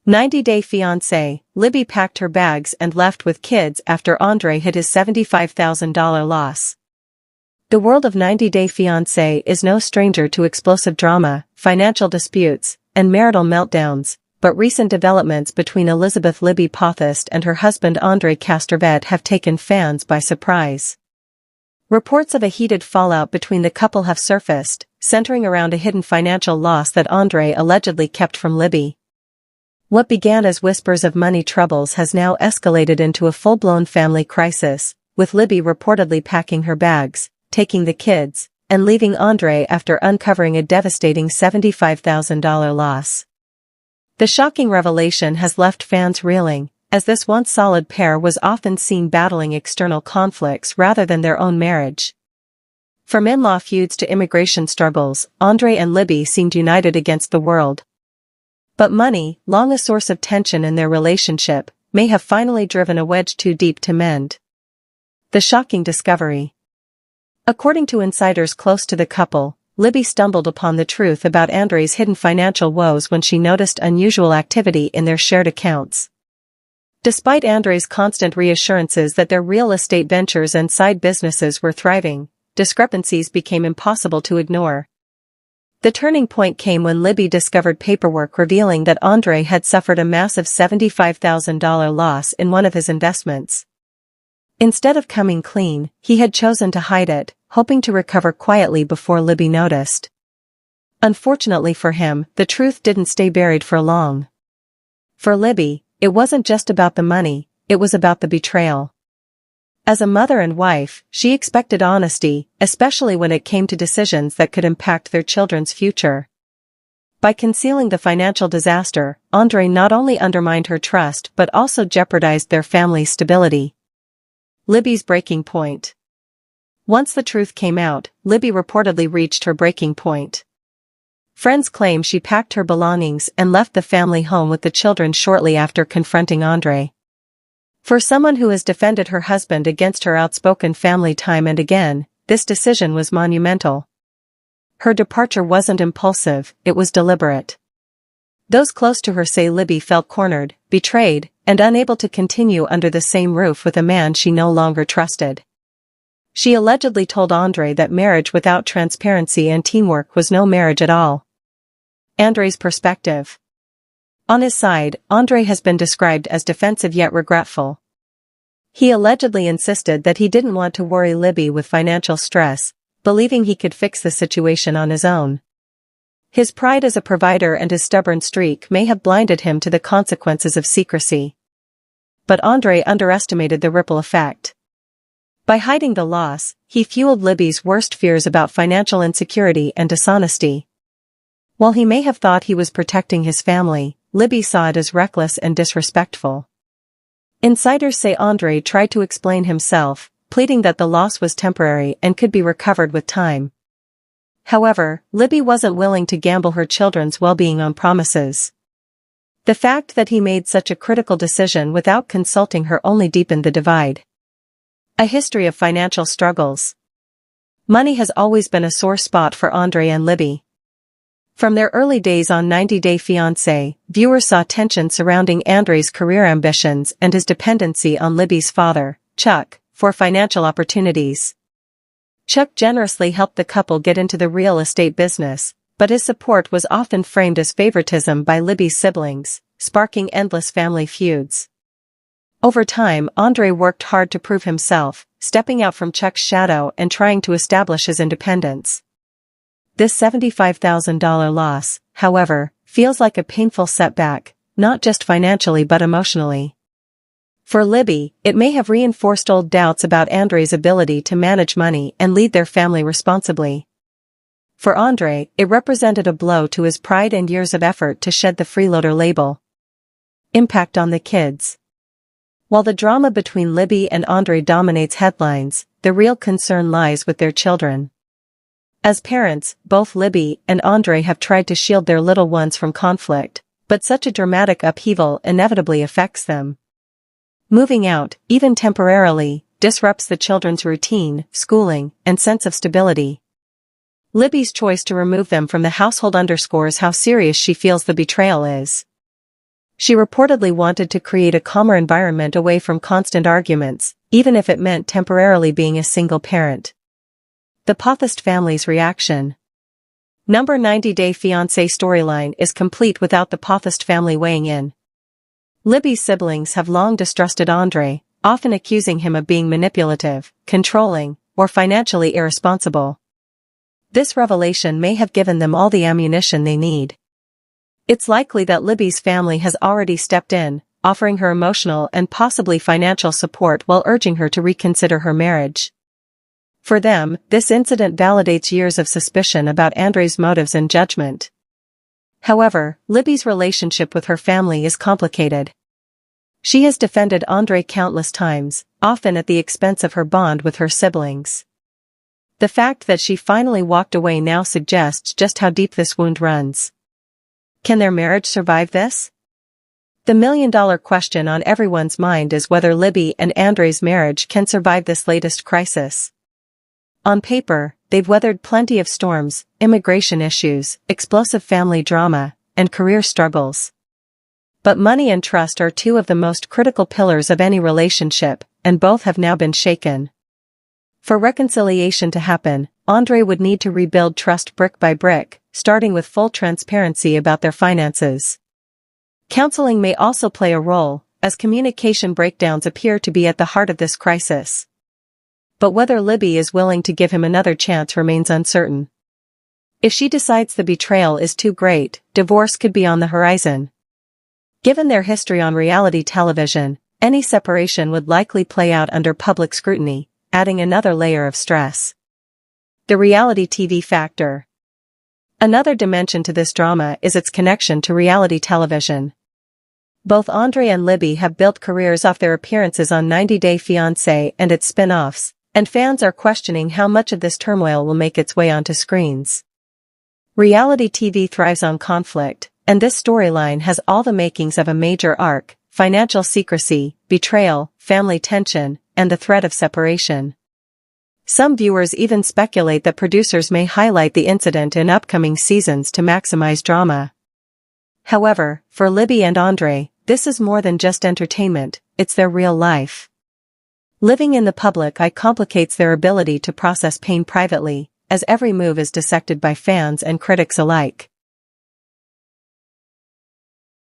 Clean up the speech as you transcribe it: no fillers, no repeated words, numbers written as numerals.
90-Day Fiance, Libby packed her bags and left with kids after Andrei hid his $75,000 loss. The world of 90-Day Fiance is no stranger to explosive drama, financial disputes, and marital meltdowns, but recent developments between Elizabeth Libby Pothast and her husband Andrei Castorvet have taken fans by surprise. Reports of a heated fallout between the couple have surfaced, centering around a hidden financial loss that Andrei allegedly kept from Libby. What began as whispers of money troubles has now escalated into a full-blown family crisis, with Libby reportedly packing her bags, taking the kids, and leaving Andrei after uncovering a devastating $75,000 loss. The shocking revelation has left fans reeling, as this once solid pair was often seen battling external conflicts rather than their own marriage. From in-law feuds to immigration struggles, Andrei and Libby seemed united against the world. But money, long a source of tension in their relationship, may have finally driven a wedge too deep to mend. The shocking discovery. According to insiders close to the couple, Libby stumbled upon the truth about Andrei's hidden financial woes when she noticed unusual activity in their shared accounts. Despite Andrei's constant reassurances that their real estate ventures and side businesses were thriving, discrepancies became impossible to ignore. The turning point came when Libby discovered paperwork revealing that Andrei had suffered a massive $75,000 loss in one of his investments. Instead of coming clean, he had chosen to hide it, hoping to recover quietly before Libby noticed. Unfortunately for him, the truth didn't stay buried for long. For Libby, it wasn't just about the money, it was about the betrayal. As a mother and wife, she expected honesty, especially when it came to decisions that could impact their children's future. By concealing the financial disaster, Andrei not only undermined her trust but also jeopardized their family's stability. Libby's breaking point. Once the truth came out, Libby reportedly reached her breaking point. Friends claim she packed her belongings and left the family home with the children shortly after confronting Andrei. For someone who has defended her husband against her outspoken family time and again, this decision was monumental. Her departure wasn't impulsive, it was deliberate. Those close to her say Libby felt cornered, betrayed, and unable to continue under the same roof with a man she no longer trusted. She allegedly told Andrei that marriage without transparency and teamwork was no marriage at all. Andrei's perspective. On his side, Andrei has been described as defensive yet regretful. He allegedly insisted that he didn't want to worry Libby with financial stress, believing he could fix the situation on his own. His pride as a provider and his stubborn streak may have blinded him to the consequences of secrecy. But Andrei underestimated the ripple effect. By hiding the loss, he fueled Libby's worst fears about financial insecurity and dishonesty. While he may have thought he was protecting his family, Libby saw it as reckless and disrespectful. Insiders say Andrei tried to explain himself, pleading that the loss was temporary and could be recovered with time. However, Libby wasn't willing to gamble her children's well-being on promises. The fact that he made such a critical decision without consulting her only deepened the divide. A history of financial struggles. Money has always been a sore spot for Andrei and Libby. From their early days on 90-Day Fiance, viewers saw tension surrounding Andrei's career ambitions and his dependency on Libby's father, Chuck, for financial opportunities. Chuck generously helped the couple get into the real estate business, but his support was often framed as favoritism by Libby's siblings, sparking endless family feuds. Over time, Andrei worked hard to prove himself, stepping out from Chuck's shadow and trying to establish his independence. This $75,000 loss, however, feels like a painful setback, not just financially but emotionally. For Libby, it may have reinforced old doubts about Andrei's ability to manage money and lead their family responsibly. For Andrei, it represented a blow to his pride and years of effort to shed the freeloader label. Impact on the kids. While the drama between Libby and Andrei dominates headlines, the real concern lies with their children. As parents, both Libby and Andrei have tried to shield their little ones from conflict, but such a dramatic upheaval inevitably affects them. Moving out, even temporarily, disrupts the children's routine, schooling, and sense of stability. Libby's choice to remove them from the household underscores how serious she feels the betrayal is. She reportedly wanted to create a calmer environment away from constant arguments, even if it meant temporarily being a single parent. The Pothast family's reaction. Number 90-Day Fiancé storyline is complete without the Pothast family weighing in. Libby's siblings have long distrusted Andrei, often accusing him of being manipulative, controlling, or financially irresponsible. This revelation may have given them all the ammunition they need. It's likely that Libby's family has already stepped in, offering her emotional and possibly financial support while urging her to reconsider her marriage. For them, this incident validates years of suspicion about Andrei's motives and judgment. However, Libby's relationship with her family is complicated. She has defended Andrei countless times, often at the expense of her bond with her siblings. The fact that she finally walked away now suggests just how deep this wound runs. Can their marriage survive this? The million-dollar question on everyone's mind is whether Libby and Andrei's marriage can survive this latest crisis. On paper, they've weathered plenty of storms, immigration issues, explosive family drama, and career struggles. But money and trust are two of the most critical pillars of any relationship, and both have now been shaken. For reconciliation to happen, Andrei would need to rebuild trust brick by brick, starting with full transparency about their finances. Counseling may also play a role, as communication breakdowns appear to be at the heart of this crisis. But whether Libby is willing to give him another chance remains uncertain. If she decides the betrayal is too great, divorce could be on the horizon. Given their history on reality television, any separation would likely play out under public scrutiny, adding another layer of stress. The reality TV factor. Another dimension to this drama is its connection to reality television. Both Andrei and Libby have built careers off their appearances on 90 Day Fiancé and its spin-offs, and fans are questioning how much of this turmoil will make its way onto screens. Reality TV thrives on conflict, and this storyline has all the makings of a major arc: financial secrecy, betrayal, family tension, and the threat of separation. Some viewers even speculate that producers may highlight the incident in upcoming seasons to maximize drama. However, for Libby and Andrei, this is more than just entertainment, it's their real life. Living in the public eye complicates their ability to process pain privately, as every move is dissected by fans and critics alike.